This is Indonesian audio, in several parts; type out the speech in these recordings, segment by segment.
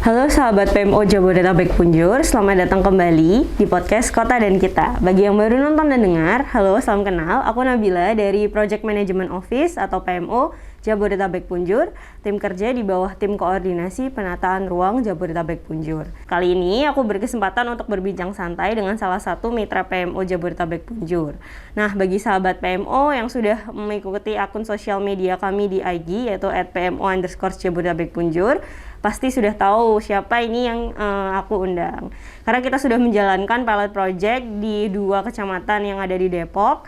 Halo sahabat PMO Jabodetabek Punjur, selamat datang kembali di podcast Kota dan Kita. Bagi yang baru nonton dan dengar, halo, salam kenal. Aku Nabila dari Project Management Office atau PMO Jabodetabek Punjur, tim kerja di bawah tim koordinasi penataan ruang Jabodetabek Punjur. Kali ini aku berkesempatan untuk berbincang santai dengan salah satu mitra PMO Jabodetabek Punjur. Nah, bagi sahabat PMO yang sudah mengikuti akun sosial media kami di IG yaitu @pmo_Jabodetabek Punjur, pasti sudah tahu siapa ini yang aku undang. Karena kita sudah menjalankan pilot project di 2 kecamatan yang ada di Depok,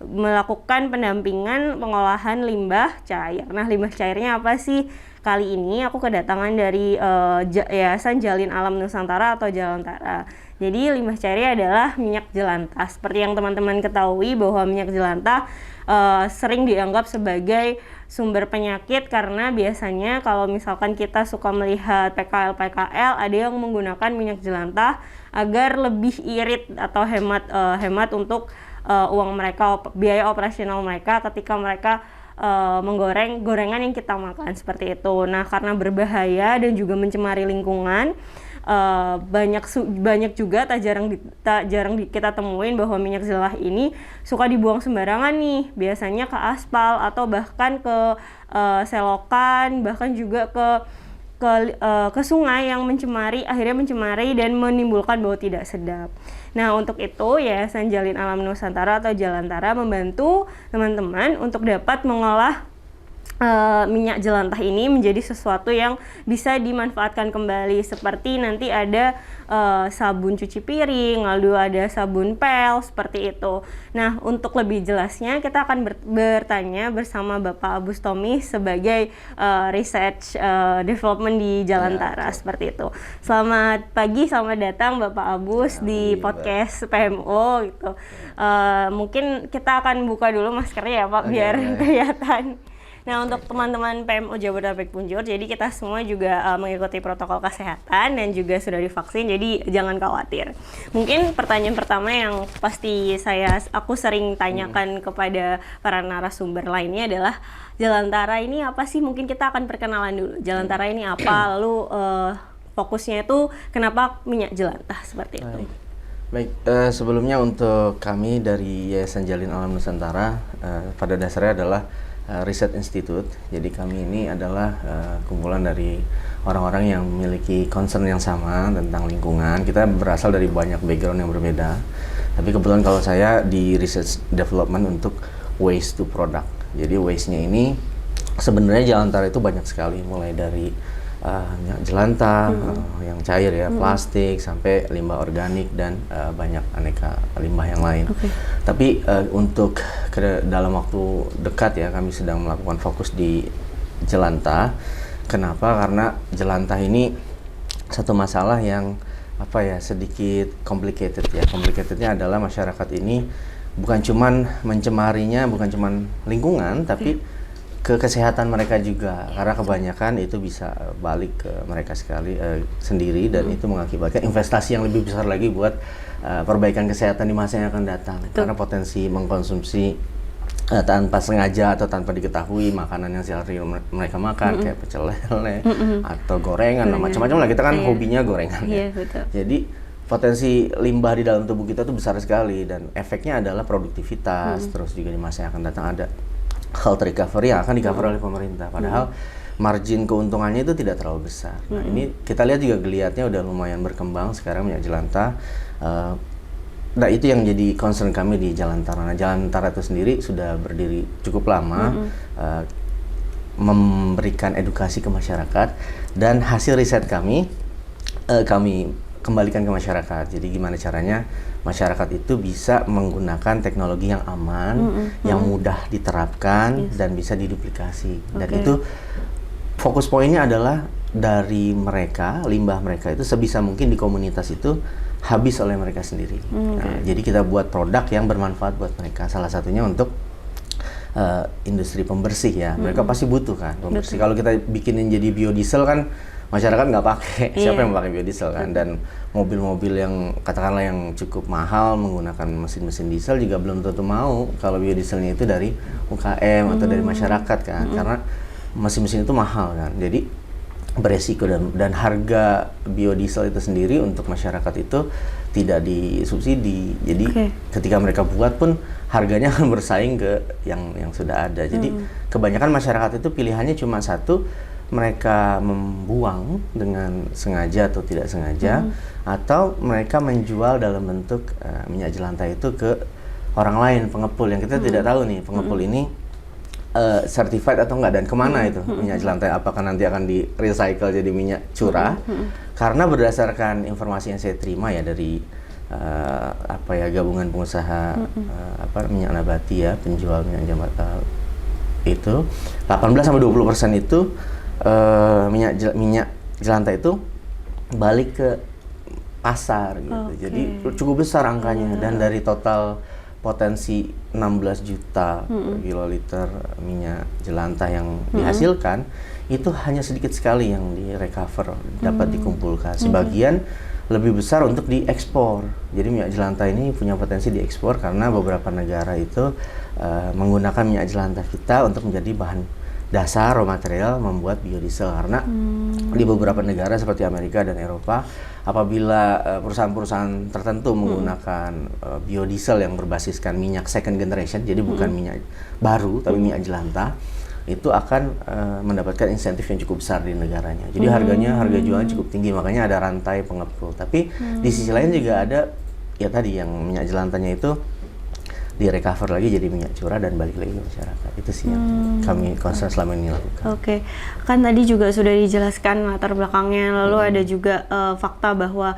melakukan pendampingan pengolahan limbah cair. Nah, limbah cairnya apa sih? Kali ini aku kedatangan dari Yayasan Jalin Alam Nusantara atau Jalantara. Jadi limbah cairnya adalah minyak jelantah. Seperti yang teman-teman ketahui bahwa minyak jelantah sering dianggap sebagai sumber penyakit karena biasanya kalau misalkan kita suka melihat PKL ada yang menggunakan minyak jelantah agar lebih irit atau hemat untuk uang mereka, biaya operasional mereka ketika mereka menggoreng gorengan yang kita makan seperti itu. Nah, karena berbahaya dan juga mencemari lingkungan, banyak juga tak jarang kita temuin bahwa minyak jelantah ini suka dibuang sembarangan nih, biasanya ke aspal atau bahkan ke selokan, bahkan juga ke sungai yang akhirnya mencemari dan menimbulkan bau tidak sedap. Nah, untuk itu Yayasan Jalin Alam Nusantara atau Jalantara membantu teman-teman untuk dapat mengolah minyak jelantah ini menjadi sesuatu yang bisa dimanfaatkan kembali, seperti nanti ada sabun cuci piring, lalu ada sabun pel, seperti itu. Nah, untuk lebih jelasnya kita akan bertanya bersama Bapak Abus Tommy sebagai research development di Jalantara, seperti itu. Selamat pagi, selamat datang Bapak Abus di podcast PMO gitu. Mungkin kita akan buka dulu maskernya ya Pak, biar kelihatan. Nah, untuk teman-teman PMO Jabodetabek Punjur, jadi kita semua juga mengikuti protokol kesehatan dan juga sudah divaksin, jadi jangan khawatir. Mungkin pertanyaan pertama yang pasti aku sering tanyakan kepada para narasumber lainnya adalah Jalantara ini apa sih? Mungkin kita akan perkenalan dulu. Jalantara ini apa? Lalu fokusnya itu kenapa minyak jelantah seperti itu? Baik, sebelumnya untuk kami dari Yayasan Jalin Alam Nusantara, pada dasarnya adalah Research Institute. Jadi kami ini adalah kumpulan dari orang-orang yang memiliki concern yang sama tentang lingkungan. Kita berasal dari banyak background yang berbeda. Tapi kebetulan kalau saya di research development untuk waste to product. Jadi waste-nya ini sebenarnya Jalantara itu banyak sekali, mulai dari minyak jelantah, yang cair ya, plastik, sampai limbah organik dan banyak aneka limbah yang lain. Tapi untuk dalam waktu dekat ya, kami sedang melakukan fokus di jelantah. Kenapa? Karena jelantah ini satu masalah yang sedikit complicated ya. Complicatednya adalah masyarakat ini bukan cuman mencemarinya, bukan cuman lingkungan, tapi ke kesehatan mereka juga, karena kebanyakan itu bisa balik ke mereka sendiri dan itu mengakibatkan investasi yang lebih besar lagi buat perbaikan kesehatan di masa yang akan datang. Karena potensi mengkonsumsi tanpa sengaja atau tanpa diketahui makanan yang sehari mereka makan kayak pecel lele atau gorengan, macam-macam lah, kita kan hobinya gorengan ya. Jadi potensi limbah di dalam tubuh kita tuh besar sekali dan efeknya adalah produktivitas, terus juga di masa yang akan datang ada health recovery yang akan di-cover oleh pemerintah, padahal margin keuntungannya itu tidak terlalu besar. Nah, ini kita lihat juga geliatnya udah lumayan berkembang sekarang minyak jelantah. Nah, itu yang jadi concern kami di Jalantara. Nah, Jalantara itu sendiri sudah berdiri cukup lama, memberikan edukasi ke masyarakat, dan hasil riset kami kembalikan ke masyarakat. Jadi gimana caranya masyarakat itu bisa menggunakan teknologi yang aman, yang mudah diterapkan dan bisa diduplikasi. Dan itu fokus poinnya adalah dari mereka, limbah mereka itu sebisa mungkin di komunitas itu habis oleh mereka sendiri. Nah, jadi kita buat produk yang bermanfaat buat mereka. Salah satunya untuk industri pembersih ya. Mereka pasti butuh kan pembersih. Kalau kita bikinin jadi biodiesel kan masyarakat nggak pakai, siapa yang pakai biodiesel kan? Dan mobil-mobil yang katakanlah yang cukup mahal menggunakan mesin-mesin diesel juga belum tentu mau kalau biodieselnya itu dari UKM atau dari masyarakat kan, karena mesin-mesin itu mahal kan. Jadi beresiko, dan harga biodiesel itu sendiri untuk masyarakat itu tidak disubsidi. Jadi ketika mereka buat pun harganya akan bersaing ke yang sudah ada. Jadi kebanyakan masyarakat itu pilihannya cuma satu, mereka membuang dengan sengaja atau tidak sengaja, atau mereka menjual dalam bentuk minyak jelantah itu ke orang lain, pengepul yang kita tidak tahu nih pengepul ini certified atau enggak, dan kemana itu minyak jelantah, apakah nanti akan di recycle jadi minyak curah. Karena berdasarkan informasi yang saya terima ya dari gabungan pengusaha minyak nabati ya, penjual minyak itu 18-20% itu minyak jelantah itu balik ke pasar gitu. Jadi cukup besar angkanya, dan dari total potensi 16 juta kiloliter minyak jelantah yang dihasilkan, itu hanya sedikit sekali yang direcover, dapat dikumpulkan. Sebagian lebih besar untuk diekspor. Jadi minyak jelantah ini punya potensi diekspor karena beberapa negara itu menggunakan minyak jelantah kita untuk menjadi bahan dasar raw material membuat biodiesel. Karena di beberapa negara seperti Amerika dan Eropa, apabila perusahaan-perusahaan tertentu menggunakan biodiesel yang berbasiskan minyak second generation, jadi bukan minyak baru tapi minyak jelantah, itu akan mendapatkan insentif yang cukup besar di negaranya. Jadi harga jualnya cukup tinggi, makanya ada rantai pengepul. Tapi di sisi lain juga ada ya tadi yang minyak jelantahnya itu direcover lagi jadi minyak curah dan balik lagi ke masyarakat. Itu sih yang kami concern selama ini lakukan. Kan tadi juga sudah dijelaskan latar belakangnya, lalu ada juga fakta bahwa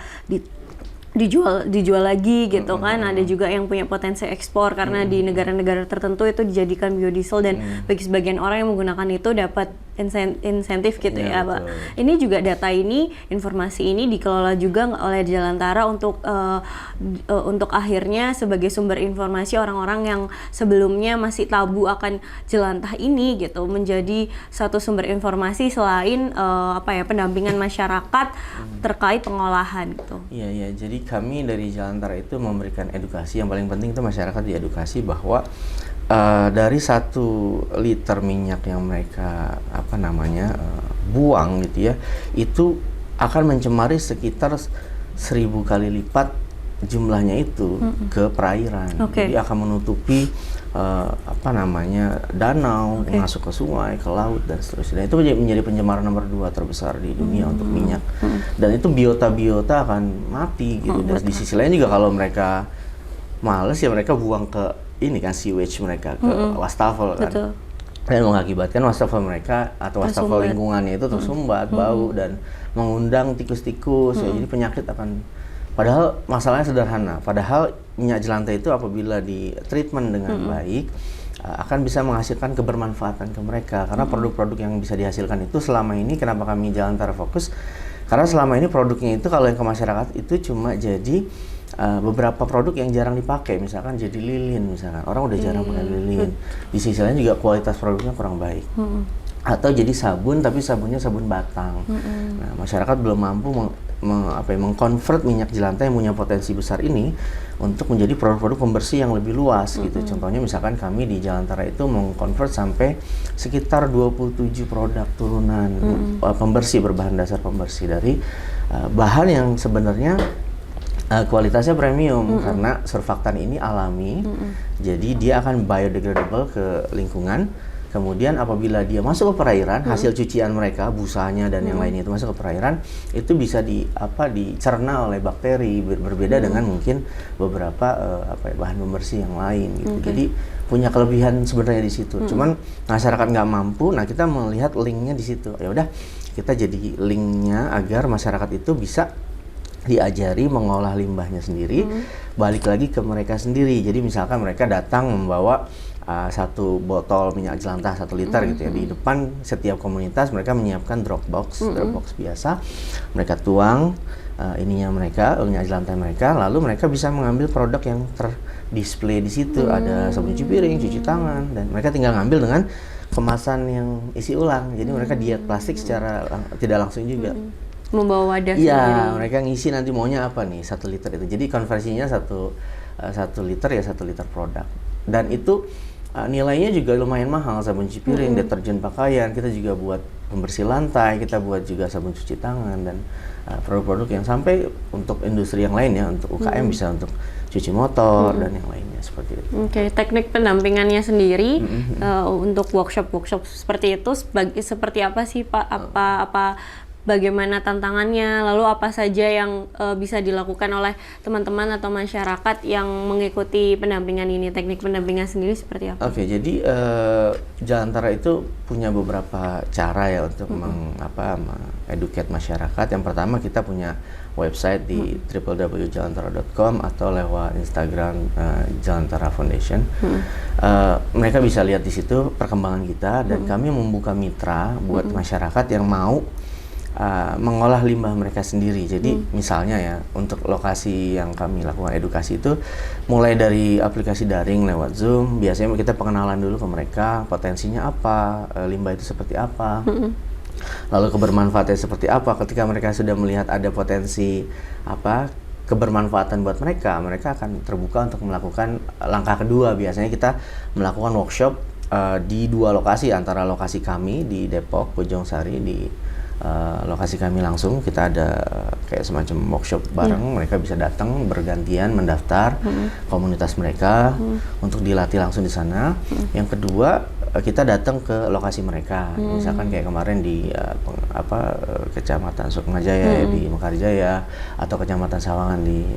dijual lagi gitu kan. Ada juga yang punya potensi ekspor karena di negara-negara tertentu itu dijadikan biodiesel, dan bagi sebagian orang yang menggunakan itu dapat insentif gitu ya Pak. Ini juga data ini, informasi ini dikelola juga oleh Jalantara untuk akhirnya sebagai sumber informasi orang-orang yang sebelumnya masih tabu akan jelantah ini gitu, menjadi satu sumber informasi selain pendampingan masyarakat terkait pengolahan gitu. Iya, jadi kami dari Jalantara itu memberikan edukasi. Yang paling penting itu masyarakat diedukasi bahwa dari 1 liter minyak yang mereka buang gitu ya, itu akan mencemari sekitar 1000 kali lipat jumlahnya itu ke perairan. Jadi akan menutupi danau, masuk ke sungai, ke laut dan seterusnya. Dan itu menjadi pencemaran nomor 2 terbesar di dunia untuk minyak. Dan itu biota akan mati gitu. Dan di sisi lain juga kalau mereka males ya mereka buang ke ini kan sewage mereka ke wastafel kan. Dan mengakibatkan wastafel mereka atau wastafel lingkungannya itu tersumbat, bau, dan mengundang tikus-tikus ya, jadi penyakit akan. Padahal masalahnya sederhana. Padahal minyak jelantah itu apabila di treatment dengan baik akan bisa menghasilkan kebermanfaatan ke mereka. Karena produk-produk yang bisa dihasilkan itu selama ini, kenapa kami Jalantara fokus? Karena selama ini produknya itu kalau yang ke masyarakat itu cuma jadi beberapa produk yang jarang dipakai, misalkan jadi lilin, misalkan orang udah jarang pakai lilin. Di sisi lain juga kualitas produknya kurang baik. Atau jadi sabun tapi sabunnya sabun batang. Nah, masyarakat belum mampu mengkonvert minyak jelantah yang punya potensi besar ini untuk menjadi produk-produk pembersih yang lebih luas gitu. Contohnya misalkan kami di Jalantara itu mengkonvert sampai sekitar 27 produk turunan pembersih berbahan dasar pembersih dari bahan yang sebenarnya kualitasnya premium karena surfaktan ini alami. Jadi dia akan biodegradable ke lingkungan. Kemudian apabila dia masuk ke perairan, hasil cucian mereka, busanya dan yang lainnya itu masuk ke perairan, itu bisa dicerna oleh bakteri, berbeda dengan mungkin beberapa bahan pembersih yang lain gitu. Jadi punya kelebihan sebenarnya di situ. Cuman masyarakat nggak mampu, nah kita melihat linknya di situ. Ya udah, kita jadi linknya agar masyarakat itu bisa diajari mengolah limbahnya sendiri, balik lagi ke mereka sendiri. Jadi misalkan mereka datang membawa 1 botol minyak jelantah 1 liter gitu ya, di depan setiap komunitas mereka menyiapkan drop box biasa, mereka tuang minyak jelantah mereka, lalu mereka bisa mengambil produk yang terdisplay di situ. Ada sabun cuci piring, cuci tangan, dan mereka tinggal ngambil dengan kemasan yang isi ulang. Jadi mereka diet plastik secara tidak langsung juga. Membawa wadah sendiri. Iya, mereka ngisi nanti maunya apa nih 1 liter itu. Jadi konversinya 1 liter ya 1 liter produk. Dan itu nilainya juga lumayan mahal, sabun cuci piring, deterjen pakaian, kita juga buat pembersih lantai, kita buat juga sabun cuci tangan dan produk-produk yang sampai untuk industri yang lain ya, untuk UKM bisa untuk cuci motor dan yang lainnya seperti itu. Oke, teknik pendampingannya sendiri untuk workshop seperti itu seperti apa sih Pak? Bagaimana tantangannya? Lalu apa saja yang bisa dilakukan oleh teman-teman atau masyarakat yang mengikuti pendampingan ini? Teknik pendampingan sendiri seperti apa? Oke, jadi Jalantara itu punya beberapa cara ya untuk educate masyarakat. Yang pertama, kita punya website di www.jalantara.com atau lewat Instagram Jalantara Foundation. Mereka bisa lihat di situ perkembangan kita dan kami membuka mitra buat masyarakat yang mau mengolah limbah mereka sendiri. Jadi misalnya ya, untuk lokasi yang kami lakukan edukasi itu mulai dari aplikasi daring lewat Zoom. Biasanya kita pengenalan dulu ke mereka, potensinya apa, limbah itu seperti apa, lalu kebermanfaatnya seperti apa. Ketika mereka sudah melihat ada potensi kebermanfaatan buat mereka akan terbuka untuk melakukan langkah kedua. Biasanya kita melakukan workshop di 2 lokasi, antara lokasi kami di Depok, Bojongsari, di lokasi kami langsung kita ada kayak semacam workshop bareng. Mereka bisa datang bergantian mendaftar komunitas mereka untuk dilatih langsung di sana. Yang kedua, kita datang ke lokasi mereka, misalkan kayak kemarin di Kecamatan Sukmajaya di Mekarjaya, atau Kecamatan Sawangan di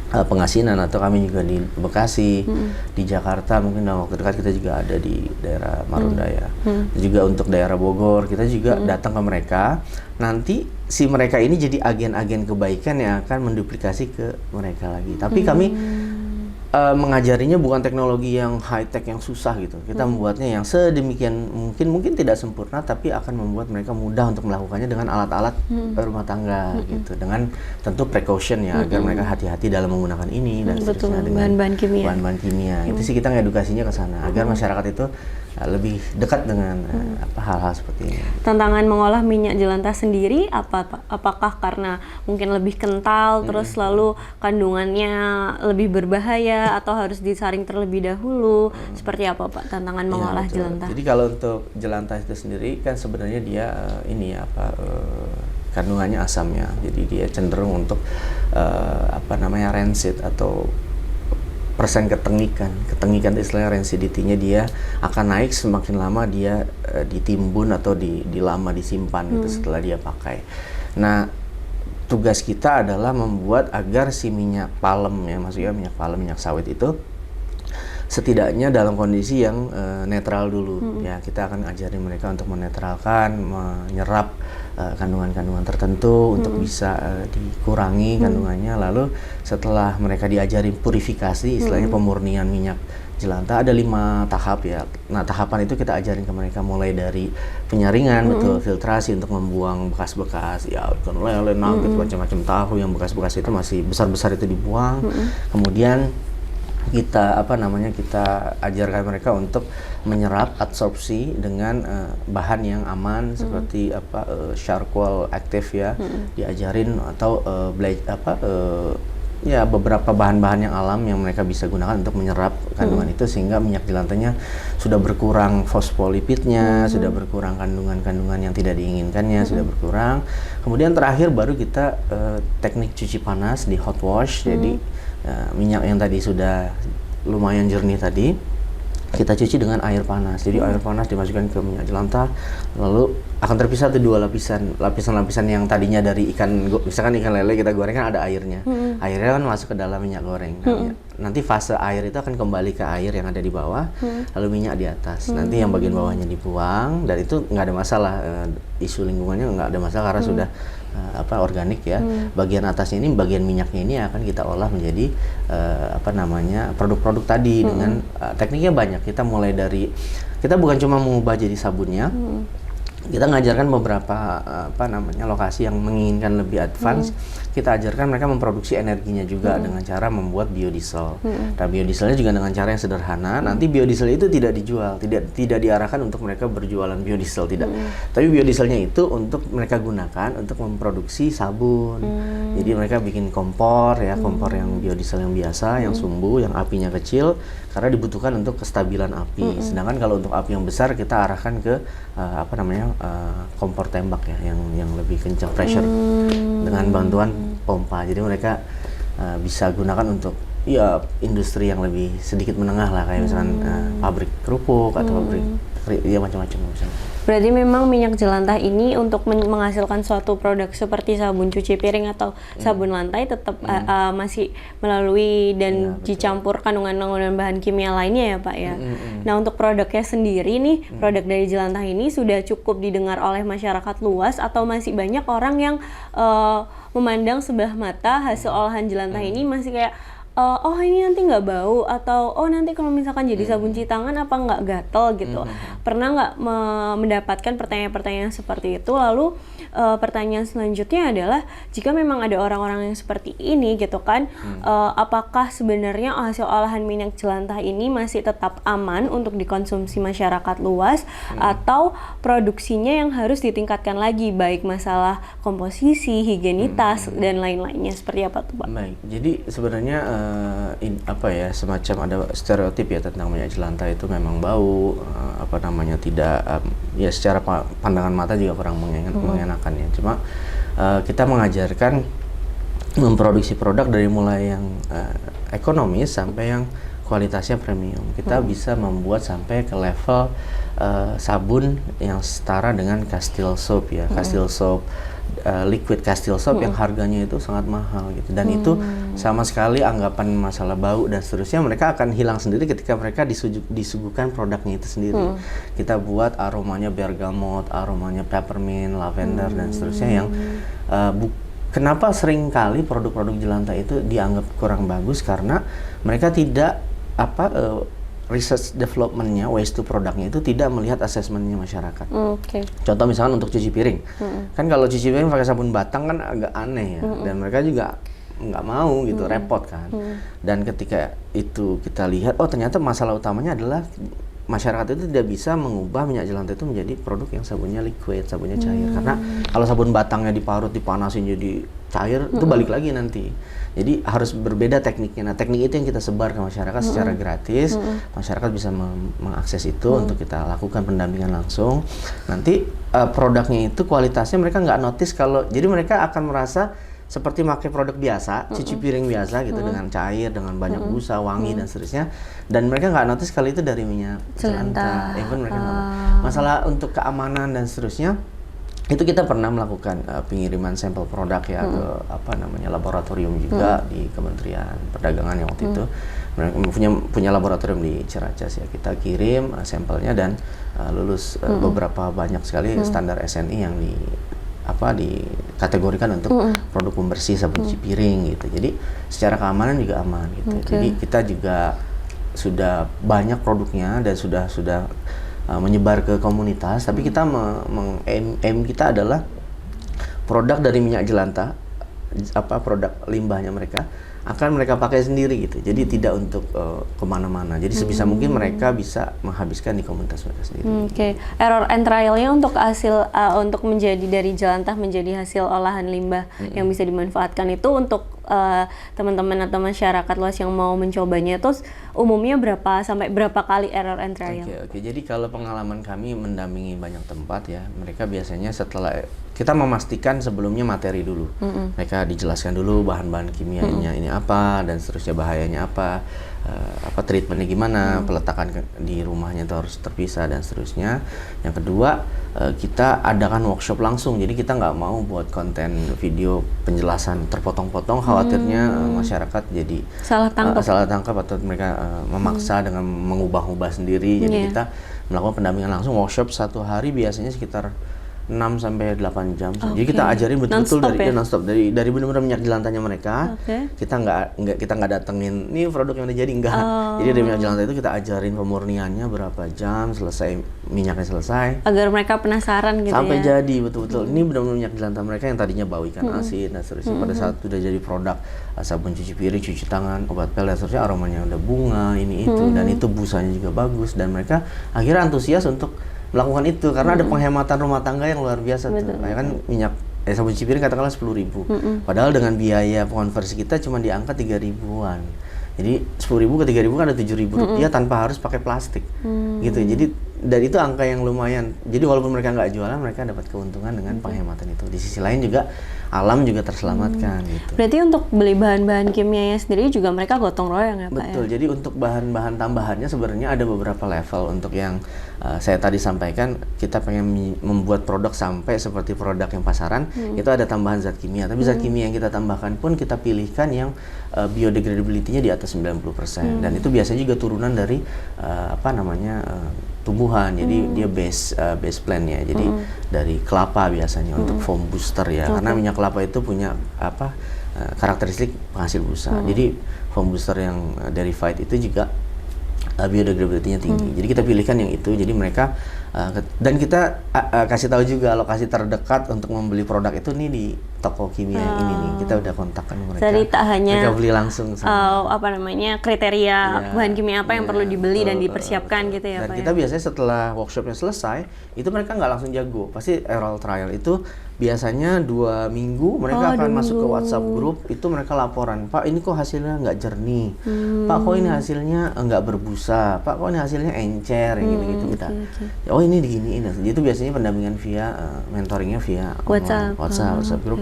Pengasinan, atau kami juga di Bekasi, di Jakarta mungkin dalam waktu dekat kita juga ada di daerah Marundaya. Juga untuk daerah Bogor kita juga datang ke mereka. Nanti si mereka ini jadi agen-agen kebaikan yang akan menduplikasi ke mereka lagi. Tapi kami mengajarinya bukan teknologi yang high tech yang susah gitu. Kita membuatnya yang sedemikian mungkin tidak sempurna, tapi akan membuat mereka mudah untuk melakukannya dengan alat-alat rumah tangga gitu. Dengan tentu precaution ya, agar mereka hati-hati dalam menggunakan ini dan seterusnya dengan bahan-bahan kimia. Itu sih kita ngedukasinya ke sana agar masyarakat itu lebih dekat dengan hal-hal seperti ini. Tantangan mengolah minyak jelantah sendiri apa Pak? Apakah karena mungkin lebih kental, terus lalu kandungannya lebih berbahaya, atau harus disaring terlebih dahulu? Seperti apa Pak tantangan mengolah jelantah? Jadi kalau untuk jelantah itu sendiri kan sebenarnya dia kandungannya asamnya. Jadi dia cenderung untuk rancid atau persen ketengikan itu istilahnya rancidity-nya, dia akan naik semakin lama dia ditimbun atau lama disimpan gitu setelah dia pakai. Nah, tugas kita adalah membuat agar si minyak palem ya, maksudnya minyak palem, minyak sawit itu setidaknya dalam kondisi yang netral dulu. Ya, kita akan ajarin mereka untuk menetralkan, menyerap kandungan-kandungan tertentu untuk bisa dikurangi kandungannya. Lalu setelah mereka diajari purifikasi, istilahnya pemurnian minyak jelantah, ada 5 tahap ya. Nah, tahapan itu kita ajarin ke mereka mulai dari penyaringan, filtrasi untuk membuang bekas-bekas ya, ikan lele, nugget, macam-macam tahu yang bekas-bekas itu masih besar-besar itu dibuang. Kemudian kita kita ajarkan mereka untuk menyerap absorpsi dengan bahan yang aman seperti charcoal aktif ya, diajarin, atau beberapa bahan-bahan yang alam yang mereka bisa gunakan untuk menyerap kandungan itu, sehingga minyak jelantahnya sudah berkurang fosfolipidnya, sudah berkurang kandungan-kandungan yang tidak diinginkannya, sudah berkurang. Kemudian terakhir baru kita teknik cuci panas di hot wash. Jadi minyak yang tadi sudah lumayan jernih tadi kita cuci dengan air panas. Jadi air panas dimasukkan ke minyak jelantah, lalu akan terpisah tuh 2 lapisan yang tadinya dari ikan, misalkan ikan lele kita goreng kan ada airnya. Airnya kan masuk ke dalam minyak goreng. Nanti fase air itu akan kembali ke air yang ada di bawah, lalu minyak di atas. Nanti yang bagian bawahnya dibuang, dan itu nggak ada masalah, isu lingkungannya nggak ada masalah karena sudah organik ya. Bagian atasnya ini, bagian minyaknya ini akan kita olah menjadi produk-produk tadi dengan tekniknya banyak. Kita mulai dari, kita bukan cuma mengubah jadi sabunnya, kita ngajarkan beberapa lokasi yang menginginkan lebih advance. Kita ajarkan mereka memproduksi energinya juga dengan cara membuat biodiesel. Nah, biodieselnya juga dengan cara yang sederhana. Nanti biodiesel itu tidak dijual, tidak diarahkan untuk mereka berjualan biodiesel, tidak. Tapi biodieselnya itu untuk mereka gunakan untuk memproduksi sabun. Jadi mereka bikin kompor ya, kompor yang biodiesel yang biasa, yang sumbu, yang apinya kecil, karena dibutuhkan untuk kestabilan api. Sedangkan kalau untuk api yang besar kita arahkan ke kompor tembak ya, yang lebih kencang pressure dengan bantuan pompa. Jadi mereka bisa gunakan untuk ya industri yang lebih sedikit menengah lah, kayak misalkan pabrik kerupuk atau pabrik ya macam-macam misalnya. Berarti memang minyak jelantah ini untuk menghasilkan suatu produk seperti sabun cuci piring atau sabun lantai tetap masih melalui dan dicampur kandungan-kandungan bahan kimia lainnya ya Pak ya. Nah untuk produknya sendiri nih, produk dari jelantah ini sudah cukup didengar oleh masyarakat luas atau masih banyak orang yang memandang sebelah mata hasil olahan jelantah ini masih kayak oh ini nanti nggak bau, atau oh nanti kalau misalkan jadi sabun cuci tangan apa nggak gatel gitu. Pernah nggak mendapatkan pertanyaan-pertanyaan seperti itu? Lalu pertanyaan selanjutnya adalah jika memang ada orang-orang yang seperti ini gitu kan, apakah sebenarnya hasil olahan minyak jelantah ini masih tetap aman untuk dikonsumsi masyarakat luas atau produksinya yang harus ditingkatkan lagi, baik masalah komposisi, higienitas dan lain-lainnya, seperti apa tuh Pak? Baik, jadi sebenarnya semacam ada stereotip ya tentang minyak jelantah itu memang bau, tidak ya secara pandangan mata juga kurang mengenakan ya. Cuma kita mengajarkan memproduksi produk dari mulai yang ekonomis sampai yang kualitasnya premium. Kita bisa membuat sampai ke level sabun yang setara dengan Castile soap ya, Castile soap, liquid Castile soap yang harganya itu sangat mahal gitu, dan itu sama sekali anggapan masalah bau dan seterusnya mereka akan hilang sendiri ketika mereka disuguhkan produknya itu sendiri. Kita buat aromanya bergamot, aromanya peppermint, lavender dan seterusnya yang kenapa sering kali produk-produk jelantah itu dianggap kurang bagus karena mereka tidak research development-nya, waste to produknya itu tidak melihat assessment-nya masyarakat. Contoh misalkan untuk cuci piring, kan kalau cuci piring pakai sabun batang kan agak aneh ya, dan mereka juga nggak mau gitu, repot kan. Dan ketika itu kita lihat, oh ternyata masalah utamanya adalah masyarakat itu tidak bisa mengubah minyak jelantah itu menjadi produk yang sabunnya liquid, sabunnya cair. Karena kalau sabun batangnya diparut, dipanasin jadi cair, itu balik lagi nanti. Jadi harus berbeda tekniknya. Nah teknik itu yang kita sebar ke masyarakat secara gratis. Masyarakat bisa mengakses itu untuk kita lakukan pendampingan langsung. Nanti produknya itu kualitasnya mereka nggak notice kalau, jadi mereka akan merasa seperti pakai produk biasa, cuci piring biasa gitu, dengan cair, dengan banyak busa, wangi dan seterusnya. Dan mereka nggak notice kalau itu dari minyak jelantah. Even mereka masalah untuk keamanan dan seterusnya, itu kita pernah melakukan pengiriman sampel produk ya ke laboratorium juga di Kementerian Perdagangan yang waktu itu. Mereka punya laboratorium di Ciracas ya. Kita kirim sampelnya dan lulus beberapa banyak sekali standar SNI yang dikategorikan untuk produk pembersih sabun cuci piring gitu. Jadi secara keamanan juga aman gitu. Jadi kita juga sudah banyak produknya dan sudah menyebar ke komunitas, tapi kita aim kita adalah produk dari minyak jelantah, produk limbahnya mereka akan mereka pakai sendiri gitu. Jadi tidak untuk kemana-mana. Jadi sebisa mungkin mereka bisa menghabiskan di komunitas mereka sendiri. Error and trialnya untuk hasil untuk menjadi dari jelantah menjadi hasil olahan limbah yang bisa dimanfaatkan itu untuk teman-teman atau masyarakat luas yang mau mencobanya itu umumnya berapa sampai berapa kali error and trial? Jadi kalau pengalaman kami mendampingi banyak tempat ya, mereka biasanya setelah kita memastikan sebelumnya materi dulu. Mereka dijelaskan dulu bahan-bahan kimianya ini apa dan seterusnya, bahayanya apa, treatmentnya gimana, peletakan di rumahnya itu harus terpisah dan seterusnya. Yang kedua, kita adakan workshop langsung. Jadi kita nggak mau buat konten video penjelasan terpotong-potong, khawatirnya masyarakat jadi salah tangkap atau mereka memaksa dengan mengubah-ubah sendiri. Jadi kita melakukan pendampingan langsung, workshop 1 hari biasanya sekitar 6 sampai 8 jam. Jadi kita ajarin betul-betul Non-stop dari ya? non-stop dari benar-benar minyak jelantahnya mereka. Oke. Kita nggak datengin nih produk yang udah jadi, enggak. Jadi dari minyak jelantah itu kita ajarin pemurniannya berapa jam, selesai minyaknya selesai. Agar mereka penasaran gitu Sampai ya. jadi betul-betul ini benar-benar minyak jelantah mereka yang tadinya bau ikan asin dan seterusnya. Pada saat udah jadi produk sabun cuci piring, cuci tangan, obat pel dan seterusnya, aromanya udah bunga ini itu dan itu busanya juga bagus dan mereka akhirnya antusias untuk melakukan itu karena ada penghematan rumah tangga yang luar biasa tuh. Kayak kan minyak sabun cuci piring katakanlah 10.000. Padahal dengan biaya konversi kita cuma di angka 3.000-an. Jadi 10.000 ke 3.000 kan ada 7.000 rupiah tanpa harus pakai plastik. Gitu. Jadi dari itu angka yang lumayan. Jadi walaupun mereka nggak jualan, mereka dapat keuntungan dengan penghematan itu. Di sisi lain juga alam juga terselamatkan gitu. Berarti untuk beli bahan-bahan kimianya sendiri juga mereka gotong royong ya Pak ya? Betul, jadi untuk bahan-bahan tambahannya sebenarnya ada beberapa level. Untuk yang saya tadi sampaikan, kita pengen membuat produk sampai seperti produk yang pasaran, itu ada tambahan zat kimia. Tapi zat kimia yang kita tambahkan pun kita pilihkan yang biodegradability-nya di atas 90%. Dan itu biasanya juga turunan dari tumbuhan. Jadi dia base plant-nya. Jadi dari kelapa biasanya untuk foam booster ya. Karena minyak kelapa itu punya karakteristik penghasil busa. Jadi foam booster yang derivated itu juga biodegradability-nya tinggi. Jadi kita pilihkan yang itu. Jadi mereka dan kita kasih tahu juga lokasi terdekat untuk membeli produk itu nih di toko kimia yang ini nih. Kita udah kontakkan mereka. Jadi tak hanya mereka beli langsung kriteria bahan kimia apa yang perlu dibeli dan dipersiapkan gitu ya dan Pak kita ya? biasanya setelah workshopnya selesai itu mereka nggak langsung jago, pasti oral trial itu biasanya 2 minggu mereka akan masuk ke WhatsApp grup, itu mereka laporan, Pak ini kok hasilnya nggak jernih, Pak kok ini hasilnya nggak berbusa, Pak kok ini hasilnya encer, gitu-gitu kita. Oh ini diginiin, itu biasanya pendampingan via mentoringnya via WhatsApp grup.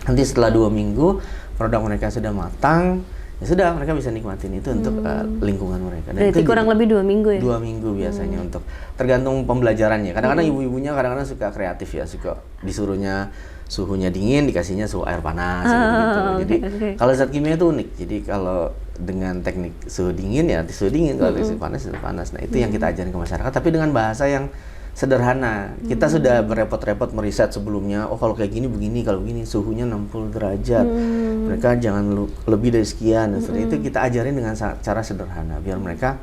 Nanti setelah 2 minggu produk mereka sudah matang, ya sudah mereka bisa nikmatin itu untuk lingkungan mereka. Dan Berarti itu kurang lebih 2 minggu ya? 2 minggu biasanya untuk tergantung pembelajarannya. Kadang-kadang ibu-ibunya kadang-kadang suka kreatif ya, suka disuruhnya suhunya dingin dikasihnya suhu air panas gitu. Jadi kalau zat kimia itu unik. Jadi kalau dengan teknik suhu dingin ya suhu dingin, kalau suhu panas suhu panas. Nah itu yang kita ajarin ke masyarakat, tapi dengan bahasa yang sederhana. Kita sudah berrepot-repot meriset sebelumnya. Oh kalau kayak gini begini, kalau begini suhunya 60 derajat. Mereka jangan lebih dari sekian. Seperti itu kita ajarin dengan cara sederhana biar mereka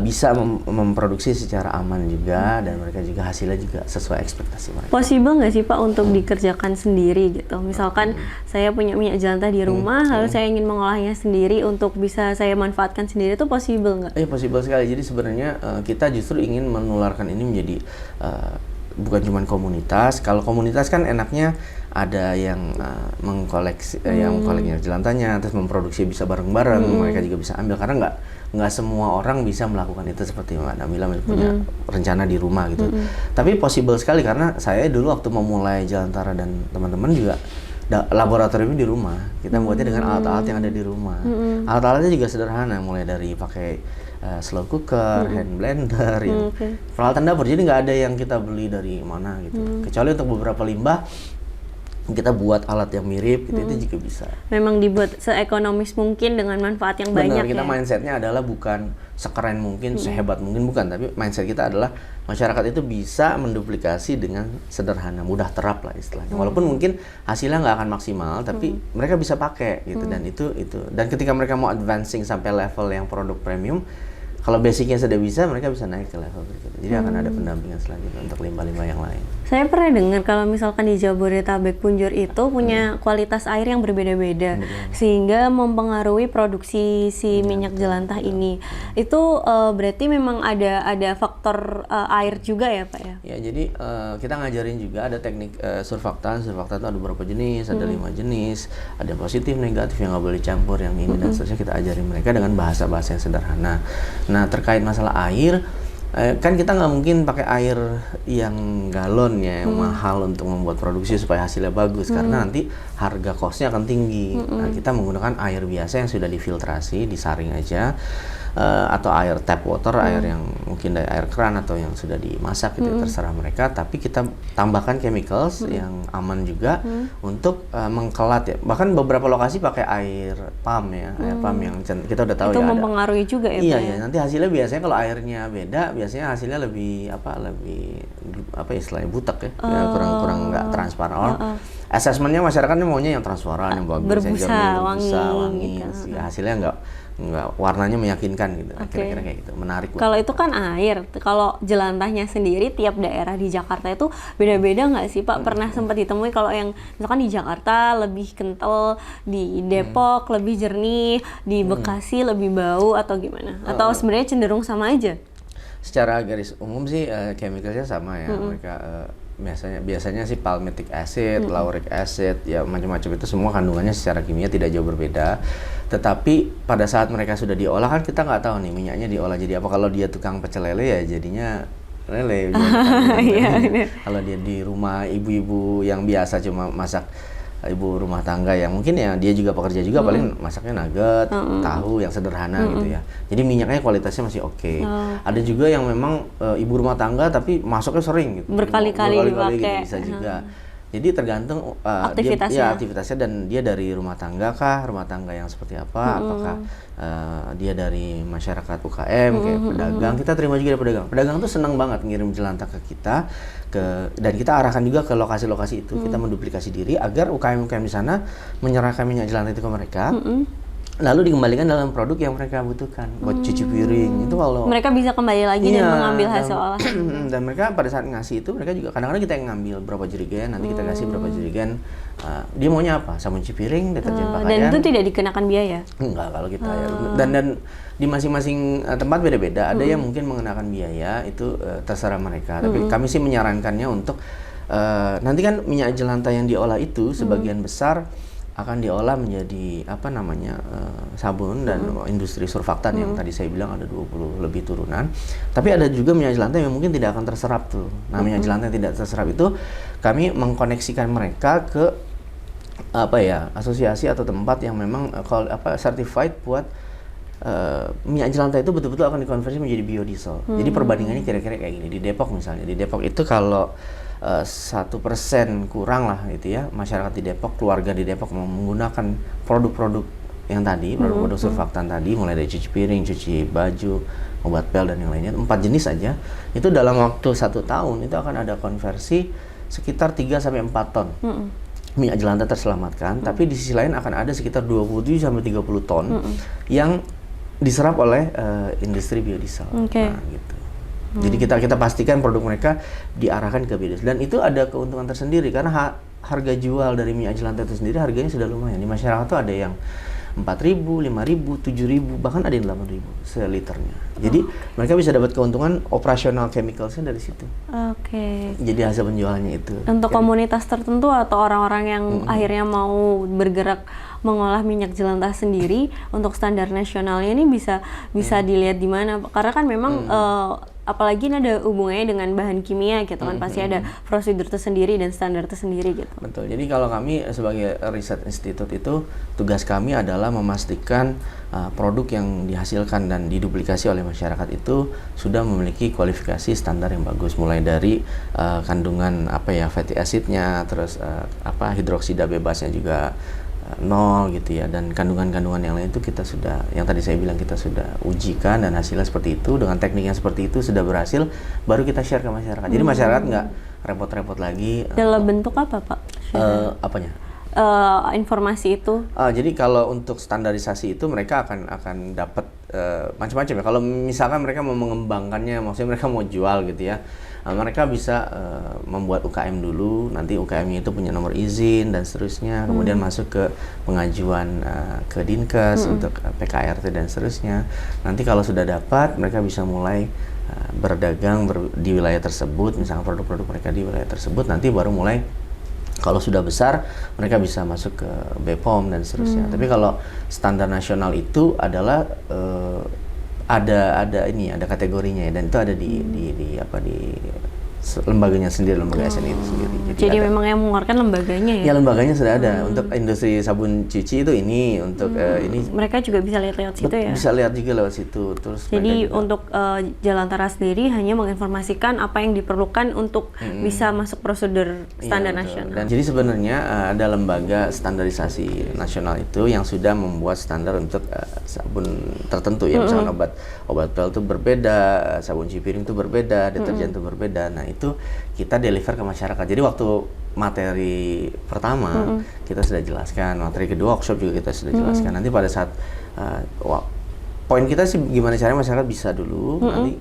bisa memproduksi secara aman juga dan mereka juga hasilnya juga sesuai ekspektasi mereka. Possible nggak sih Pak untuk dikerjakan sendiri gitu? Misalkan saya punya minyak jelantah di rumah, lalu saya ingin mengolahnya sendiri untuk bisa saya manfaatkan sendiri, itu possible nggak? Possible sekali. Jadi sebenarnya kita justru ingin menularkan ini menjadi bukan cuma komunitas. Kalau komunitas kan enaknya ada yang mengkoleksi, yang mengkoleksi jelantahnya, terus memproduksi bisa bareng-bareng, mereka juga bisa ambil karena nggak semua orang bisa melakukan itu seperti Mbak Namila punya rencana di rumah gitu. Tapi possible sekali karena saya dulu waktu memulai Jalantara dan teman-teman juga laboratorium di rumah. Kita buatnya dengan alat-alat yang ada di rumah. Alat-alatnya juga sederhana, mulai dari pakai slow cooker, hand blender, peralatan dapur. Jadi nggak ada yang kita beli dari mana gitu. Kecuali untuk beberapa limbah kita buat alat yang mirip gitu, itu juga bisa. Memang dibuat seekonomis mungkin dengan manfaat yang banyak. Kita ya? mindsetnya adalah bukan sekeren mungkin, sehebat mungkin, bukan. Tapi mindset kita adalah masyarakat itu bisa menduplikasi dengan sederhana, mudah terap lah istilahnya. Walaupun mungkin hasilnya nggak akan maksimal, tapi mereka bisa pakai gitu. Dan itu. Dan ketika mereka mau advancing sampai level yang produk premium, kalau basicnya sudah bisa, mereka bisa naik ke level berikutnya. Jadi akan ada pendampingan selanjutnya untuk limbah-limbah yang lain. Saya pernah dengar kalau misalkan di Jabodetabek Punjur itu punya kualitas air yang berbeda-beda, sehingga mempengaruhi produksi si minyak jelantah ini. Itu berarti memang ada faktor air juga ya Pak ya? Ya, jadi kita ngajarin juga ada teknik surfaktan. Surfaktan itu ada beberapa jenis, ada 5 jenis, ada positif, negatif yang nggak boleh dicampur, yang ini dan seterusnya. Kita ajarin mereka dengan bahasa-bahasa yang sederhana. Nah terkait masalah air, kan kita nggak mungkin pakai air yang galon ya, yang mahal untuk membuat produksi supaya hasilnya bagus, karena nanti harga cost-nya akan tinggi. Nah kita menggunakan air biasa yang sudah difiltrasi, disaring aja. atau air tap water, air yang mungkin dari air keran atau yang sudah dimasak gitu, terserah mereka. Tapi kita tambahkan chemicals yang aman juga untuk mengkelat ya. Bahkan beberapa lokasi pakai air pump ya, air pump yang kita udah tahu itu ya mempengaruhi juga ya. Iya Pak, ya, nanti hasilnya biasanya kalau airnya beda, biasanya hasilnya lebih apa istilahnya butek ya, kurang nggak transparan. Assessmentnya masyarakatnya maunya yang transparan, yang bagus, berbusa, wangi, gitu. ya, hasilnya nggak warnanya meyakinkan gitu, kira-kira kayak gitu, menarik. Kalau itu kan air, kalau jelantahnya sendiri tiap daerah di Jakarta itu beda-beda nggak sih Pak? Pernah sempat ditemui kalau yang misalkan di Jakarta lebih kental, di Depok lebih jernih, di Bekasi lebih bau atau gimana? Atau sebenarnya cenderung sama aja? Secara garis umum sih chemicalnya sama ya, mereka biasanya sih palmitic acid, lauric acid, ya macam-macam itu semua kandungannya secara kimia tidak jauh berbeda. Tetapi pada saat mereka sudah diolah kan kita nggak tahu nih minyaknya diolah jadi apa. Kalau dia tukang pecel lele ya jadinya lele. Kalau dia di rumah ibu-ibu yang biasa cuma masak, ibu rumah tangga yang mungkin ya dia juga pekerja juga, paling masaknya nugget, tahu yang sederhana gitu ya. Jadi minyaknya kualitasnya masih oke. Ada juga yang memang ibu rumah tangga tapi masaknya sering gitu. Berkali-kali dipakai. Gitu, bisa juga. Jadi tergantung aktivitasnya dan dia dari rumah tangga kah, rumah tangga yang seperti apa, apakah dia dari masyarakat UKM kayak pedagang. Kita terima juga dari pedagang. Pedagang tuh senang banget ngirim jelantah ke kita, dan kita arahkan juga ke lokasi-lokasi itu. Kita menduplikasi diri agar UKM-UKM di sana menyerahkan minyak jelantah itu ke mereka. Lalu dikembalikan dalam produk yang mereka butuhkan buat cuci piring. Itu kalau mereka bisa kembali lagi dan mengambil hasil olahan. Dan mereka pada saat ngasih itu mereka juga kadang-kadang kita yang ngambil berapa jerigen, nanti kita kasih berapa jerigen. Dia maunya apa? Sabun cuci piring, deterjen pakaian. Dan itu tidak dikenakan biaya? Enggak, kalau kita ya. Dan di masing-masing tempat beda-beda. Ada yang mungkin mengenakan biaya, itu terserah mereka. Tapi kami sih menyarankannya untuk nanti kan minyak jelantah yang diolah itu sebagian besar akan diolah menjadi sabun dan industri surfaktan yang tadi saya bilang ada 20 lebih turunan. Tapi ada juga minyak jelantah yang mungkin tidak akan terserap tuh. Nah, minyak jelantah yang tidak terserap itu kami mengkoneksikan mereka ke asosiasi atau tempat yang memang certified buat minyak jelantah itu betul-betul akan dikonversi menjadi biodiesel. Jadi perbandingannya kira-kira kayak gini. Di Depok misalnya, di Depok itu kalau 1% kurang lah gitu ya, masyarakat di Depok, keluarga di Depok mau menggunakan produk-produk yang tadi, produk-produk surfaktan tadi, mulai dari cuci piring, cuci baju, obat pel dan yang lainnya, 4 jenis saja, itu dalam waktu 1 tahun itu akan ada konversi sekitar 3-4 ton minyak jelantah terselamatkan. Tapi di sisi lain akan ada sekitar 27-30 ton yang diserap oleh industri biodiesel. Nah, gitu. Jadi kita pastikan produk mereka diarahkan ke biodiesel, dan itu ada keuntungan tersendiri karena harga jual dari minyak jelantah itu sendiri harganya sudah lumayan. Di masyarakat tuh ada yang 4.000, 5.000, 7.000, bahkan ada yang 8.000 seliternya. Jadi mereka bisa dapat keuntungan operasional chemicalsnya dari situ. Jadi hasil penjualannya itu. Untuk komunitas tertentu atau orang-orang yang akhirnya mau bergerak mengolah minyak jelantah sendiri untuk standar nasionalnya ini bisa dilihat di mana? Karena kan memang apalagi ini ada hubungannya dengan bahan kimia gitu kan, pasti ada prosedur tersendiri dan standar tersendiri gitu. Betul. Jadi kalau kami sebagai Research Institute itu tugas kami adalah memastikan produk yang dihasilkan dan diduplikasi oleh masyarakat itu sudah memiliki kualifikasi standar yang bagus, mulai dari kandungan fatty acidnya, terus hidroksida bebasnya juga 0 gitu ya, dan kandungan-kandungan yang lain itu kita sudah, yang tadi saya bilang kita sudah ujikan dan hasilnya seperti itu, dengan teknik yang seperti itu sudah berhasil, baru kita share ke masyarakat. Jadi masyarakat nggak repot-repot lagi. Dalam bentuk apa Pak? Apanya? Informasi itu. Jadi kalau untuk standarisasi itu mereka akan dapat macam-macam ya. Kalau misalkan mereka mau mengembangkannya, maksudnya mereka mau jual gitu ya, mereka bisa membuat UKM dulu, nanti UKM-nya itu punya nomor izin dan seterusnya, kemudian masuk ke pengajuan ke Dinkes untuk PKRT dan seterusnya. Nanti kalau sudah dapat, mereka bisa mulai berdagang di wilayah tersebut, misalnya produk-produk mereka di wilayah tersebut, nanti baru mulai kalau sudah besar mereka bisa masuk ke BPOM dan seterusnya. Tapi kalau standar nasional itu adalah ada kategorinya ya, dan itu ada di lembaganya sendiri, lembaga SNI itu sendiri. Jadi memang yang mengeluarkan lembaganya ya? Ya, lembaganya sudah ada. Untuk industri sabun cuci itu ini, untuk ini. Mereka juga bisa lihat lewat situ ya? Bisa lihat juga lewat situ. Terus jadi untuk Jalantara sendiri hanya menginformasikan apa yang diperlukan untuk bisa masuk prosedur standar nasional. Dan jadi sebenarnya ada lembaga standarisasi nasional itu yang sudah membuat standar untuk sabun tertentu ya, misalnya obat pel itu berbeda, sabun cuci piring itu berbeda, deterjen itu berbeda. Nah, itu kita deliver ke masyarakat. Jadi waktu materi pertama kita sudah jelaskan, materi kedua workshop juga kita sudah jelaskan. Nanti pada saat poin kita sih gimana caranya masyarakat bisa dulu nanti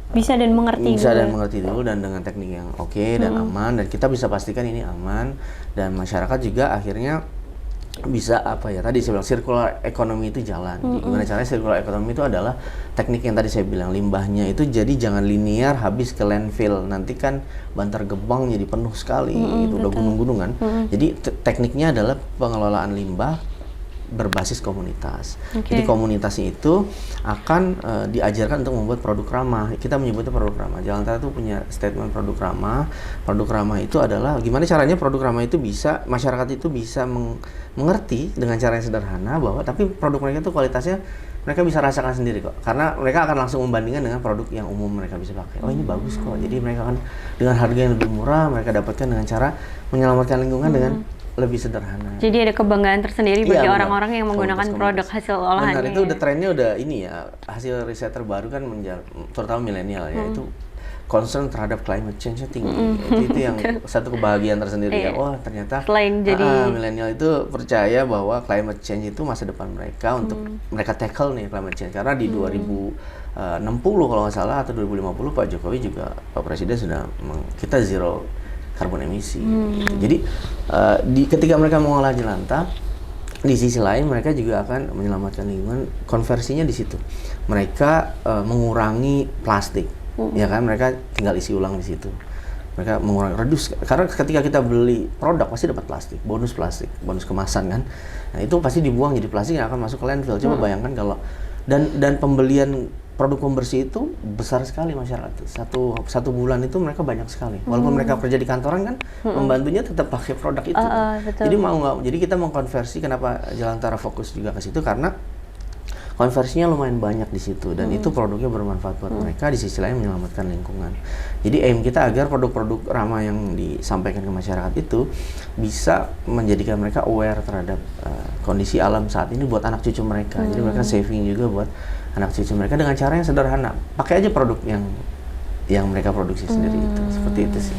bisa dan mengerti dulu dan dengan teknik yang oke dan aman, dan kita bisa pastikan ini aman, dan masyarakat juga akhirnya bisa tadi saya bilang circular economy itu jalan. Gimana caranya circular economy itu adalah teknik yang tadi saya bilang, limbahnya itu jadi jangan linear habis ke landfill, nanti kan Bantar Gebang jadi penuh sekali, itu udah gunung-gunungan. Jadi tekniknya adalah pengelolaan limbah berbasis komunitas. Jadi komunitas itu akan diajarkan untuk membuat produk ramah. Kita menyebutnya produk ramah. Jalantara itu punya statement produk ramah. Produk ramah itu adalah gimana caranya produk ramah itu bisa, masyarakat itu bisa mengerti dengan cara yang sederhana bahwa tapi produk mereka itu kualitasnya mereka bisa rasakan sendiri kok. Karena mereka akan langsung membandingkan dengan produk yang umum mereka bisa pakai. Oh, ini bagus kok. Jadi mereka akan dengan harga yang lebih murah, mereka dapatkan dengan cara menyelamatkan lingkungan dengan lebih sederhana. Jadi ada kebanggaan tersendiri bagi orang-orang yang menggunakan produk hasil olahannya. Benar, itu udah trennya udah ini ya, hasil riset terbaru kan terutama milenial ya, itu concern terhadap climate change tinggi. itu yang satu kebahagiaan tersendiri ya. Wah, ternyata selain jadi milenial itu percaya bahwa climate change itu masa depan mereka untuk mereka tackle nih climate change, karena di 2060 kalau nggak salah atau 2050 Pak Jokowi juga, Pak Presiden sudah kita zero karbon emisi. Jadi ketika mereka mengolah jelantah, di sisi lain mereka juga akan menyelamatkan lingkungan. Konversinya di situ. Mereka mengurangi plastik, ya kan? Mereka tinggal isi ulang di situ. Mereka mengurangi reduce, karena ketika kita beli produk pasti dapat bonus kemasan kan. Nah, itu pasti dibuang jadi plastik yang akan masuk ke landfill. Coba bayangkan kalau dan pembelian produk pembersih itu besar sekali masyarakat. Satu bulan itu mereka banyak sekali. Walaupun mereka kerja di kantoran kan, membantunya tetap pakai produk itu. Jadi jadi kita mengkonversi. Kenapa Jalantara fokus juga ke situ, karena konversinya lumayan banyak di situ, dan itu produknya bermanfaat buat mereka, di sisi lain menyelamatkan lingkungan. Jadi aim kita agar produk-produk ramah yang disampaikan ke masyarakat itu bisa menjadikan mereka aware terhadap kondisi alam saat ini buat anak cucu mereka. Jadi mereka saving juga buat anak cucu mereka dengan cara yang sederhana. Pakai aja produk yang mereka produksi sendiri itu. Seperti itu sih.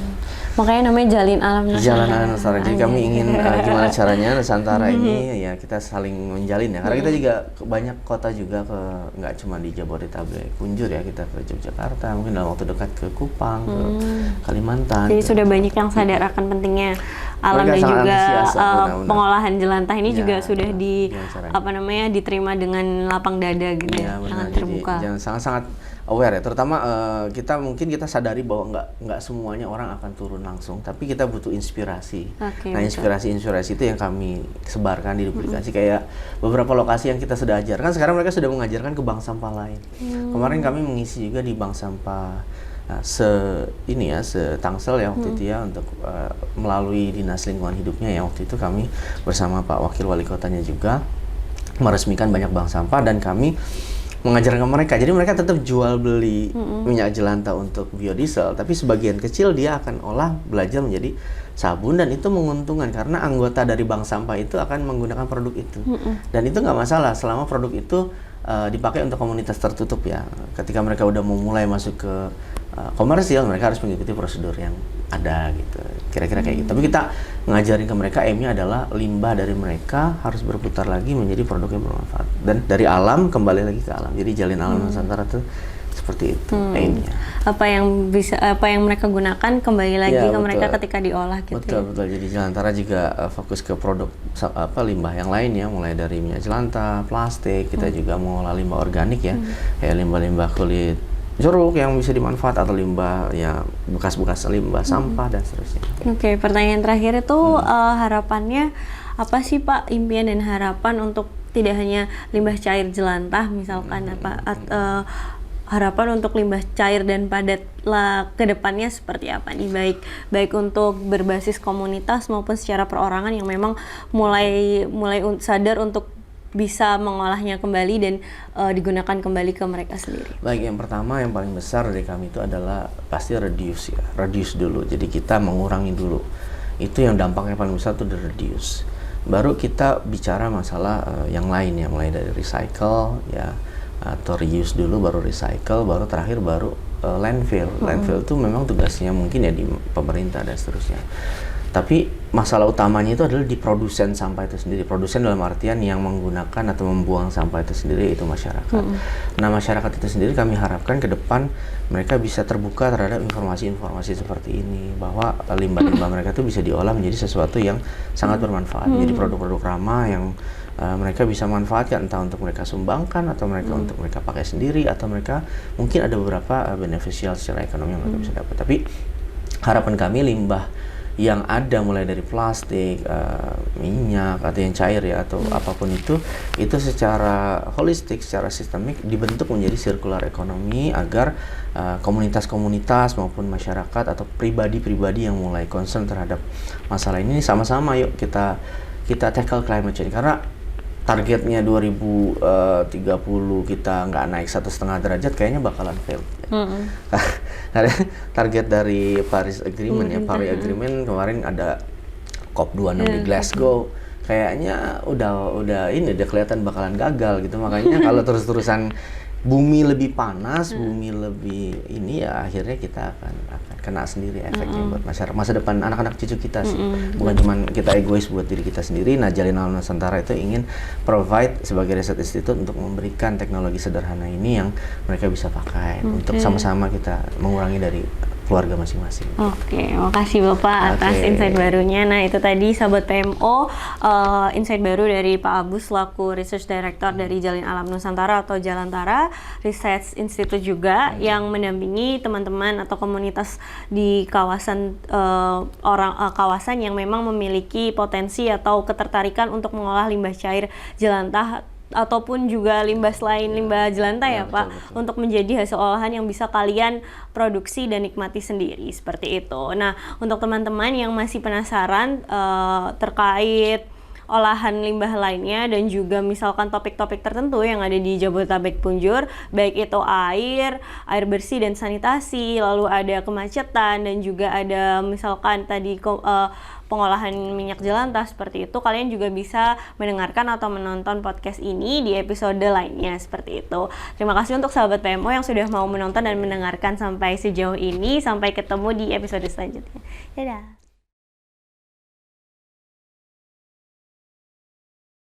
Makanya namanya Jalin Alam Nusantara. Jalan Alam Nusantara. Jadi kami ingin gimana caranya Nusantara ini ya kita saling menjalin ya. Karena kita juga banyak kota juga nggak cuma di Jabodetabek, kunjur ya, kita ke Yogyakarta, mungkin dalam waktu dekat ke Kupang, ke Kalimantan. Jadi sudah banyak yang sadar akan pentingnya alam dan juga pengolahan jelantah ini juga sudah diterima dengan lapang dada gitu ya, sangat terbuka. Jadi, sangat aware ya, terutama kita sadari bahwa nggak semuanya orang akan turun langsung, tapi kita butuh inspirasi. Nah, inspirasi itu yang kami sebarkan di duplikasi, kayak beberapa lokasi yang kita sudah ajarkan, sekarang mereka sudah mengajarkan ke bank sampah lain. Kemarin kami mengisi juga di bank sampah Tangsel ya waktu itu ya, untuk melalui Dinas Lingkungan Hidupnya ya, waktu itu kami bersama Pak Wakil Wali Kotanya juga meresmikan banyak bank sampah, dan kami mengajarkan mereka. Jadi mereka tetap jual beli minyak jelantah untuk biodiesel, tapi sebagian kecil dia akan belajar menjadi sabun, dan itu menguntungkan karena anggota dari bank sampah itu akan menggunakan produk itu. Dan itu nggak masalah selama produk itu dipakai untuk komunitas tertutup ya. Ketika mereka udah mau mulai masuk ke komersial, mereka harus mengikuti prosedur yang ada gitu. Kira-kira kayak gitu. Tapi kita ngajarin ke mereka, aimnya adalah limbah dari mereka harus berputar lagi menjadi produk yang bermanfaat. Dan dari alam kembali lagi ke alam. Jadi Jalin Alam Nusantara tuh seperti itu aimnya. Apa yang mereka gunakan kembali lagi ke mereka ketika diolah gitu. Betul. Jadi Jalantara juga fokus ke produk limbah yang lain ya, mulai dari minyak jelantah, plastik, kita juga mengolah limbah organik ya. Kayak limbah-limbah kulit jeruk yang bisa dimanfaat, atau limbah ya bekas-bekas limbah sampah dan seterusnya. Oke, pertanyaan terakhir itu harapannya apa sih Pak, impian dan harapan untuk tidak hanya limbah cair jelantah misalkan harapan untuk limbah cair dan padat lah ke depannya seperti apa nih, baik untuk berbasis komunitas maupun secara perorangan yang memang mulai sadar untuk bisa mengolahnya kembali dan digunakan kembali ke mereka sendiri. Baik, yang pertama yang paling besar dari kami itu adalah pasti reduce ya, reduce dulu. Jadi kita mengurangi dulu. Itu yang dampaknya paling besar itu reduce. Baru kita bicara masalah yang lain ya, mulai dari recycle ya, atau reuse dulu, baru recycle, baru terakhir baru landfill. Landfill itu memang tugasnya mungkin ya di pemerintah dan seterusnya. Tapi masalah utamanya itu adalah di produsen sampah itu sendiri. Produsen dalam artian yang menggunakan atau membuang sampah itu sendiri, itu masyarakat. Nah, masyarakat itu sendiri kami harapkan ke depan mereka bisa terbuka terhadap informasi-informasi seperti ini, bahwa limbah-limbah mereka itu bisa diolah menjadi sesuatu yang sangat bermanfaat, jadi produk-produk ramah yang mereka bisa manfaatkan, entah untuk mereka sumbangkan atau mereka untuk mereka pakai sendiri, atau mereka mungkin ada beberapa beneficial secara ekonomi yang mereka bisa dapat. Tapi harapan kami limbah yang ada mulai dari plastik, minyak atau yang cair ya, atau apapun itu secara holistik, secara sistemik dibentuk menjadi circular ekonomi, agar komunitas-komunitas maupun masyarakat atau pribadi-pribadi yang mulai concern terhadap masalah ini sama-sama yuk kita tackle climate change. Karena targetnya 2030 kita nggak naik 1,5 derajat kayaknya bakalan fail. Target dari Paris Agreement ya, Paris Agreement kemarin ada COP26 di Glasgow, kayaknya udah kelihatan bakalan gagal gitu. Makanya kalau terus-terusan bumi lebih panas, bumi lebih ini ya, akhirnya kita akan kena sendiri efeknya buat masyarakat, masa depan anak-anak cucu kita sih. Bukan cuma kita egois buat diri kita sendiri. Nah, Jalin Alam Nusantara itu ingin provide sebagai riset institut untuk memberikan teknologi sederhana ini yang mereka bisa pakai untuk sama-sama kita mengurangi dari keluarga masing-masing. Oke, makasih Bapak atas insight barunya. Nah, itu tadi Sahabat PMO, insight baru dari Pak Abu selaku Research Director dari Jalin Alam Nusantara atau Jalantara Research Institute juga, yang mendampingi teman-teman atau komunitas di kawasan kawasan yang memang memiliki potensi atau ketertarikan untuk mengolah limbah cair jelantah ataupun juga limbah selain limbah jelantah ya Pak, betul. Untuk menjadi hasil olahan yang bisa kalian produksi dan nikmati sendiri, seperti itu. Nah, untuk teman-teman yang masih penasaran terkait olahan limbah lainnya dan juga misalkan topik-topik tertentu yang ada di Jabodetabek Punjur, baik itu air bersih dan sanitasi, lalu ada kemacetan, dan juga ada misalkan tadi pengolahan minyak jelantah, seperti itu, kalian juga bisa mendengarkan atau menonton podcast ini di episode lainnya, seperti itu. Terima kasih untuk Sahabat PMO yang sudah mau menonton dan mendengarkan sampai sejauh ini. Sampai ketemu di episode selanjutnya. Dadah.